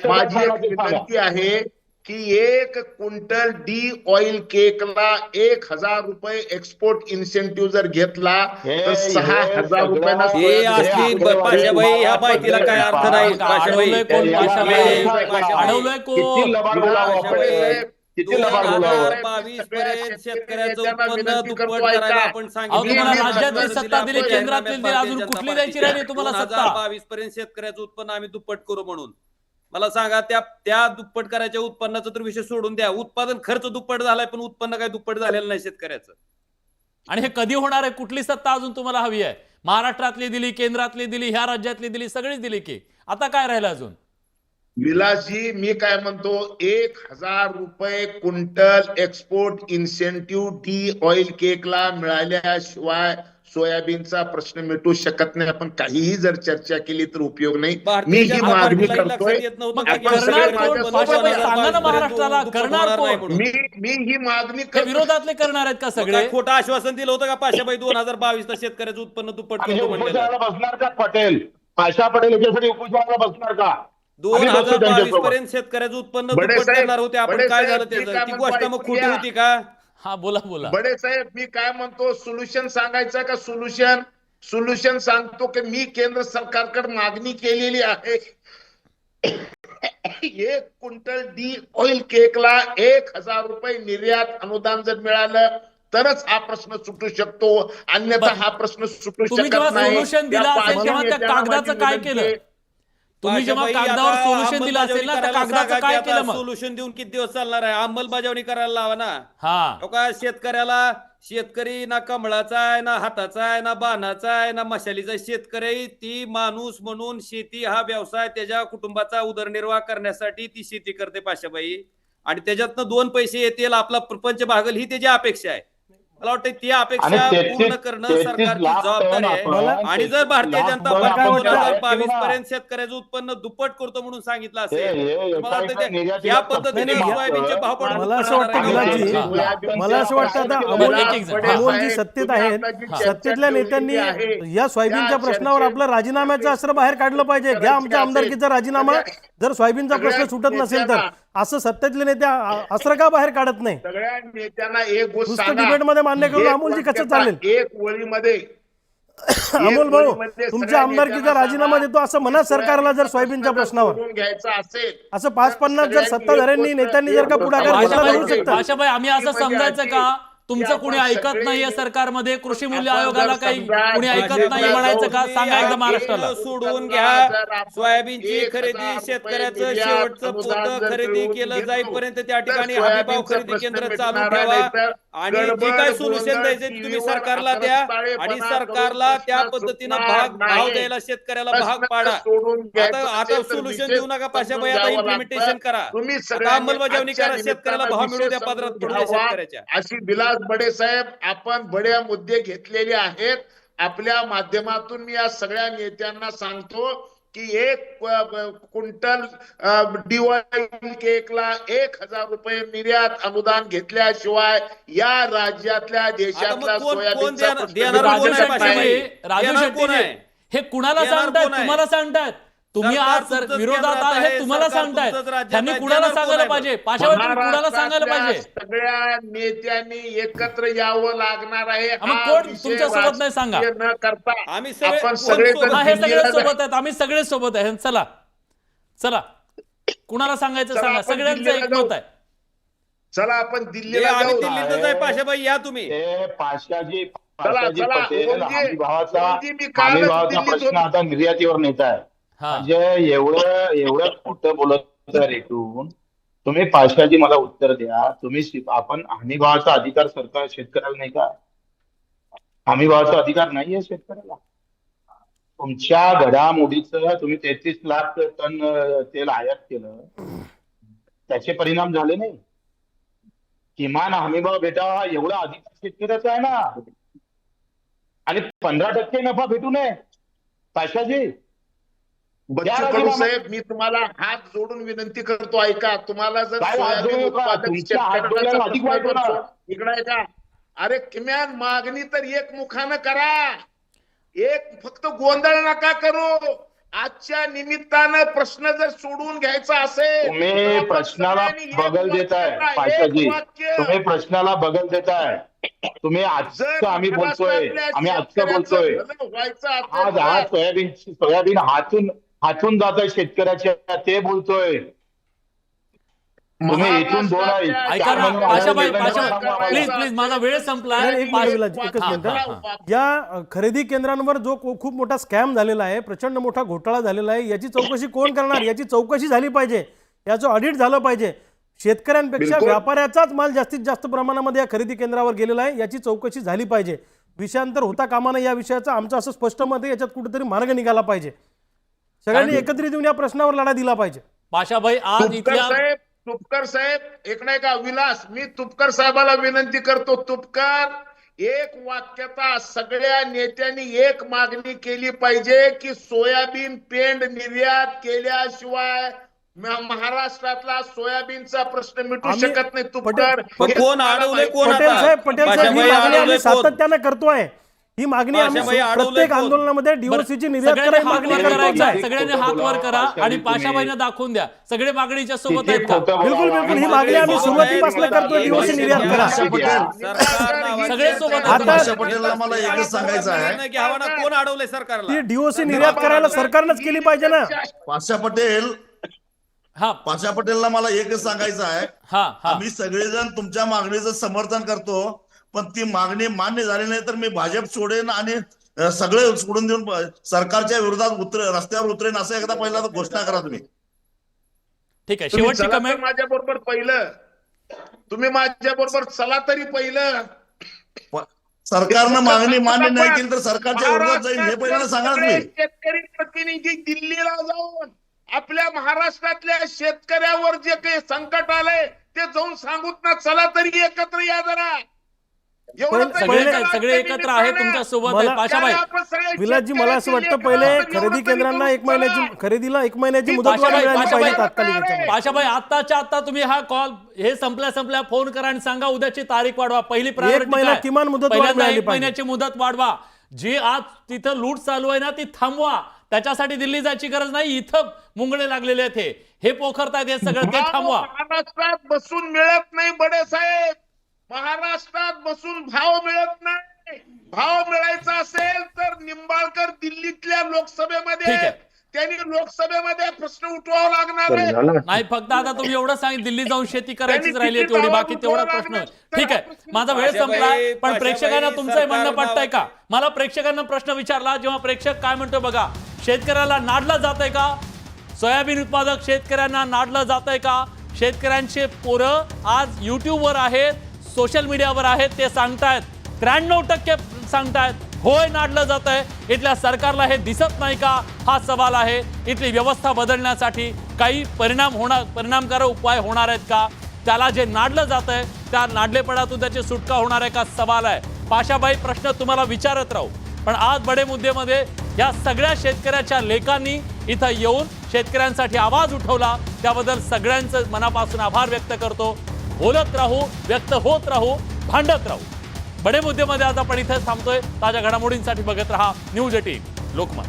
माझी एक विनंती आहे की 1 क्विंटल डी ऑइल केकला 1,000 रुपये एक्सपोर्ट इन्सेंटिव्ह जर घेतला तर 6,000 रुपयांना पाशाबाई, ह्या माहितीला काय अर्थ नाही. अडवलंय कोण? अडवलंय कोण? 2022 पर्यंत शेतकऱ्याचं उत्पन्न दुप्पट करायला आपण तुम्हाला राज्यातली सत्ता दिली, केंद्रातली दिली, अजून कुठली द्यायची राहिली तुम्हाला सत्ता? 2022 पर्यंत शेतकऱ्याचं उत्पन्न आम्ही दुप्पट करू म्हणून. मला सांगा, त्या दुप्पट करायच्या उत्पन्नाचा तर विषय सोडून द्या. उत्पादन खर्च दुप्पट झालाय, पण उत्पन्न काय दुप्पट झालेलं नाही शेतकऱ्याचं. आणि हे कधी होणार आहे? कुठली सत्ता अजून तुम्हाला हवी आहे? महाराष्ट्रातली दिली, केंद्रातली दिली, ह्या राज्यातली दिली, सगळीच दिली की आता काय राहिलं अजून? विलासजी, मी काय म्हणतो, 1,000 रुपये quintal export incentive D oil केकला मिळाल्याशिवाय सोयाबीनचा प्रश्न मिटू शकत नाही. आपण काहीही जर चर्चा केली तर उपयोग नाही. मी ही मागणी करतोय. मी ही मागणी विरोधातले करणार आहेत का सगळे? खोटं आश्वासन दिलं होतं का पाशाबाई 2022 ला शेतकऱ्याचं उत्पन्न दुप्पट करतो उपोषणाला बसणार का पटेल? पाशा पटेल याच्यासाठी उपोषणाला बसणार का? 2022 पर्यंत शेतकऱ्याचं उत्पन्न दुप्पट करणार होते आपण. काय झालं त्याचं? ती गोष्ट मग खोटी होती का? हा, बोला. बडे साहेब, मी काय म्हणतो, सोल्युशन सांगायचं का? सोल्युशन सांगतो की मी केंद्र सरकारकडे मागणी केलेली आहे. 1 क्विंटल डी ऑइल केकला 1,000 रुपये निर्यात अनुदान जर मिळालं तरच हा प्रश्न सुटू शकतो, अन्यथा हा प्रश्न सुटू तुम्ही जेव्हा शकत नाही. सोल्युशन दिलं असेल तेव्हा त्या कागदाचं काय केलं? तुम्ही जेव्हा कागदावर सोल्युशन दिलं असेल ना, त्या कागदाचं काय केलं? मग सोल्युशन देऊन किती दिवस चालणार आहे? अंमलबजावणी करायला लावा ना. हा, शेतकऱ्याला शेतकरी ना कमळाचा आहे, ना हाताचा आहे, ना बाणाचा आहे, ना मशालीचा आहे. शेतकरी ती माणूस म्हणून शेती हा व्यवसाय त्याच्या कुटुंबाचा उदरनिर्वाह करण्यासाठी ती शेती करते पाशाबाई, आणि त्याच्यातनं 2 पैसे येतील, आपला प्रपंच भागल, ही त्याची अपेक्षा आहे. मला वाटतं ती अपेक्षा पूर्ण करणं सरकारची जबाबदारी आहे. आणि जर भारतीय जनता पार्टी 2022 पर्यंत शेतकऱ्याचं उत्पन्न दुप्पट करतो म्हणून सांगितलं असेल, मला वाटतं या पद्धतीने सोयाबीनचे भाव पडून मला असं वाटतं गुलाबजी, मला असं वाटतं आता अमोलजी सत्तेत आहेत, सत्तेतल्या नेत्यांनी या सोयाबीनच्या प्रश्नावर आपलं राजीनाम्याचं अस्त्र बाहेर काढलं पाहिजे. घ्या आमच्या आमदारकीचा राजीनामा, जर सोयाबीनचा प्रश्न सुटत नसेल तर. असं सत्तेतले नेते अस्त्र का बाहेर काढत नाही? सगळ्या नेत्यांना एक गोष्ट नुसतं सांगा, डिबेटमध्ये मान्य करून अमोलजी कसं चालेल? एक वळीमध्ये अमोल भाऊ, तुमच्या आमदारकीचा राजीनामा देतो असं म्हणा सरकारला, जर सोयाबीनच्या प्रश्नावर घ्यायचा असेल असं 5-50 जर सत्ताधाऱ्यांनी नेत्यांनी जर का पुढाकार घेतला तर होऊ शकतं. भाषाबाई, आम्ही असं समजायचं का तुमचं कुणी ऐकत नाहीये सरकारमध्ये? कृषी मूल्य आयोगाला काही कुणी ऐकत नाही म्हणायचं का? सांगा एकदा महाराष्ट्राला. सोडून घ्या. सोयाबीनची खरेदी, शेतकऱ्याचं शेवटचं पोतं खरेदी केलं जाईपर्यंत त्या ठिकाणी हमीभाव खरेदी केंद्र चालू ठेवा, आणि जे काय सोल्युशन द्यायचे तुम्ही सरकारला द्या, आणि सरकारला त्या पद्धतीनं भाव द्यायला शेतकऱ्याला भाग पाडा. आता सोल्युशन देऊ नका पाशाबाई, आता इम्प्लिमेंटेशन करा, आता अंमलबजावणी करा, शेतकऱ्याला भाव मिळू द्या, पदरात पडू द्या शेतकऱ्याच्या. अशी बिलास बडे साहेब आपण बड्या मुद्दे घेतलेले आहेत. आपल्या माध्यमातून मी या सगळ्या नेत्यांना सांगतो की 1 क्विंटल DOI केकला 1000 रुपये निर्यात अनुदान घेतल्याशिवाय या राज्यातल्या देशातल्या सोयाबीनचा राजू शेट्टी, हे कुणाला सांगतायत? तुम्हाला सांगतायत. तुम्ही आज विरोधात आहे, तुम्हाला सांगतायत. त्यांनी कुणाला सांगायला पाहिजे? पाशाबाई, तुम्ही कुणाला सांगायला पाहिजे? सगळ्या नेत्यांनी एकत्र यावं लागणार आहे. मग कोण तुमच्या सोबत नाही सांगा? न करता आम्ही आपण सगळे हे सगळे सोबत आहेत, आम्ही सगळे सोबत आहे. चला चला, कुणाला सांगायचं सांगा, सगळ्यांचं एकमत आहे. चला आपण दिल्लीला आम्ही जाऊ. दिल्लीतच आहे पाशाबाई, या तुम्ही. पाशाजी चला, पटेल ओमजी, भावाचा मी कालच दिल्लीत प्रश्न आता निर्यातीवर नेत आहे. म्हणजे एवढं खोटं बोलत रेटून तुम्ही पाशाजी मला उत्तर द्या. तुम्ही आपण हमी भावाचा अधिकार सरकार शेतकऱ्याला नाही का? हमी भावाचा अधिकार नाहीये शेतकऱ्याला? तुमच्या घडामोडीचं तुम्ही 33 लाख टन तेल आयात केलं, त्याचे परिणाम झाले नाही? किमान हमीभाव भेटावा एवढा अधिकार शेतकऱ्याचा आहे ना, आणि 15% नफा भेटू नये. पाशाजी, बच्चू कडू साहेब, मी तुम्हाला हात जोडून विनंती करतो, ऐका. तुम्हाला जर सोयाबीन उत्पादक इकडे का, अरे किमान मागणी तर एकमुखानं करा, एक फक्त गोंधळ नका करू. आजच्या निमित्तानं प्रश्न जर सोडून घ्यायचा असेल, तुम्ही प्रश्नाला बगल देताय पाशाजी, तुम्ही प्रश्नाला बगल देताय. तुम्ही आजचं आम्ही बोलतोय, आज सोयाबीन हातून जात आहे शेतकऱ्याच्या, ते बोलतोय. तुम्ही इथून दोन ऐका ना पाशाबाई, प्लीज माझा वेळ संपला. एकच मिनिट. या खरेदी केंद्रांवर जो खूप मोठा स्कॅम झालेला आहे, प्रचंड मोठा घोटाळा झालेला आहे, याची चौकशी कोण करणार? याची चौकशी झाली पाहिजे, याचं ऑडिट झालं पाहिजे. शेतकऱ्यांपेक्षा व्यापाऱ्याचाच माल जास्तीत जास्त प्रमाणामध्ये या खरेदी केंद्रावर गेलेला आहे, याची चौकशी झाली पाहिजे. विषयांतर होता कामा नये या विषयाचं आमचं असं स्पष्ट मत आहे. याच्यात कुठेतरी मार्ग निघाला पाहिजे. सगळ्यांनी एकत्रित येऊन या प्रश्नावर लढा दिला पाहिजे. पाशाबाई, आज इथल्या तुपकर साहेब, एक नाही का विलास, मी तुपकर साहेबाला विनंती करतो. तुपकर, एक वाक्यता सगळ्या नेत्यांनी एक मागणी केली पाहिजे की सोयाबीन पेंड निर्यात केल्याशिवाय महाराष्ट्रातला सोयाबीनचा प्रश्न मिटू शकत नाही. तुपकर, कोण अडवले? कोण? पटेल साहेब, ही मागणी आम्ही सातत्याने करतोय. ही मागणी आम्ही प्रत्येक आंदोलनामध्ये DOCची निर्यात करायची मागणी करतोय. सगळ्यांनी हात वर करा आणि पाशाबाईंना दाखवून द्या सगळे मागणीच्या सोबत आहेत का? बिलकुल बिलकुल, ही मागणी आम्ही सुरुवातीपासून करतोय. DOC निर्यात करा, सगळे सोबत. आता पटेलला मला एकच सांगायचं आहे, कोण अडवले सरकारला? ती DOC निर्यात करायला सरकारनंच केली पाहिजे ना. पाशा पटेलला मला एकच सांगायचं आहे, आम्ही सगळेजण तुमच्या मागणीचं समर्थन करतो, पण ती मागणी मान्य झाली नाही तर मी भाजप सोडेन आणि सगळे सोडून देऊन सरकारच्या विरोधात रस्त्यावर उतरेन, असं एकदा पहिला घोषणा करा तुम्ही. ठीक आहे, शेवटची कमेंट. माझ्या बरोबर पहिलं तुम्ही माझ्या बरोबर चला तरी पहिलं सरकारनं मागणी मान्य नाही केली तर सरकारच्या विरोधात जाईल हे पहिल्यांदा सांगा सगळे तुम्ही. शेतकरी प्रतिनिधी दिल्लीला जाऊन आपल्या महाराष्ट्रातल्या शेतकऱ्यावर जे काही संकट आलंय ते जाऊन सांगूत ना, चला तरी एकत्र या जरा. एवढं तरी पहिले- करा. सगळे एकत्र आहे तुमच्या सोबत आहे. मला- पाशाबाई काय आपण सगळे विलासजी, मला असं वाटतं पहिले खरेदी केंद्रांना 1 महिन्याची खरेदीला 1 महिन्याची मुदत पाशाबाई, मिळाली पाशाबाई, पाहिजे तात्कालिक याच्यामध्ये. पाशाबाई, आत्ताच्या आत्ता तुम्ही हा कॉल हे संपल्या फोन करा आणि सांगा उद्याची तारीख वाढवा. पहिली एक महिना प्रायोरिटी किमान मुदत वाढ पहिल्यांदा मिळाली 1 महिन्याची मुदत वाढवा. जी आज तिथं लूट चालू आहे ना ती थांबवा. त्याच्यासाठी दिल्ली जायची गरज नाही. इथं मुंगळे लागलेले आहेत, हे पोखरतायत, हे सगळं ते थांबवा. महाराष्ट्रात बसून मिळत नाही बडे साहेब, महाराष्ट्रात बसून भाव मिळत नाही. भाव मिळायचा असेल तर निंबाळकर दिल्लीतल्या लोकसभेमध्ये ठीक आहे. त्यांनी लोकसभेमध्ये प्रश्न उठवावा लागणार आहे. नाही, फक्त आता तुम्ही एवढं सांगितलं दिल्ली जाऊन शेती करायचीच राहिली आहे तेवढी, बाकी तेवढा प्रश्न. ठीक आहे, माझा वेळ संपला. पण प्रेक्षकांना तुमचंही म्हणणं पटतंय का? मला प्रेक्षकांना प्रश्न विचारला, जेव्हा प्रेक्षक काय म्हणतो बघा, शेतकऱ्याला नाडलं जात आहे का? सोयाबीन उत्पादक शेतकऱ्यांना नाडलं जात आहे का? शेतकऱ्यांचे पोरं आज युट्यूबवर आहेत, सोशल मीडियावर आहेत, ते सांगतायत 93% सांगतायत होय नाडलं जात आहे. इथल्या सरकारला हे दिसत नाही का? हा सवाल आहे. इथली व्यवस्था बदलण्यासाठी काही परिणामकारक उपाय होणार आहेत का? त्याला जे नाडलं जात आहे त्या नाडलेपणातून त्याची सुटका होणार आहे का? सवाल आहे. पाशाबाई, प्रश्न तुम्हाला विचारत राहू, पण आज बडे मुद्द्यामध्ये या सगळ्या शेतकऱ्याच्या लेखांनी इथं येऊन शेतकऱ्यांसाठी आवाज उठवला, त्याबद्दल सगळ्यांचं मनापासून आभार व्यक्त करतो. बोलत राहू, व्यक्त होत राहू, भांडत राहू. बडे मुद्द्यामध्ये आज आपण इथं थांबतोय. ताज्या घडामोडींसाठी बघत रहा न्यूज 18 लोकमत.